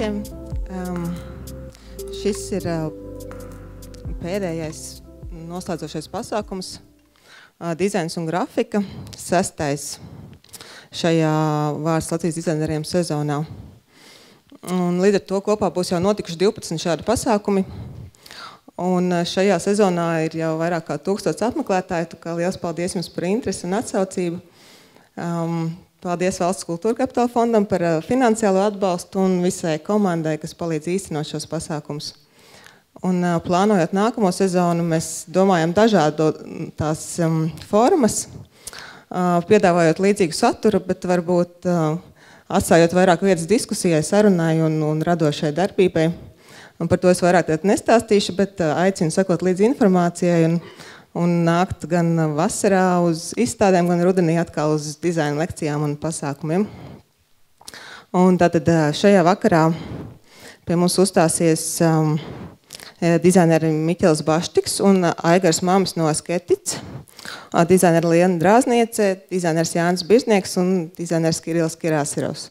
visiem! Šis ir pēdējais noslēdzošais pasākums, dizains un grafika, 6. šajā Vārds Latvijas dizaineriem sezonā. Un līdz ar to kopā būs jau notikuši 12 šādi pasākumi. Un šajā sezonā ir jau vairāk kā 1000 apmeklētāju, tā kā liels paldies jums par interesi un atsaucību. Paldies Valsts kultūra kapitāla fondam par finansiālo atbalstu un visai komandai, kas palīdz īstenot šos pasākumus. Un plānojot nākamo sezonu, mēs domājam dažādo tās formas, piedāvājot līdzīgu saturu, bet varbūt atstājot vairāk vietas diskusijai, sarunai un radošai darbībai. Un par to es vairāk nestāstīšu, bet aicinu sekot līdz informācijai un nākt gan vasarā uz izstādēm, gan rudenī atkal uz dizaina lekcijām un pasākumiem. Un tātad šajā vakarā pie mums uzstāsies dizaineri Miķels Baštiks un Aigars Mamis no Sketics, dizaineri Liena Drāzniece, dizainers Jānis Birznieks un dizainers Kirills Kirāsirovs.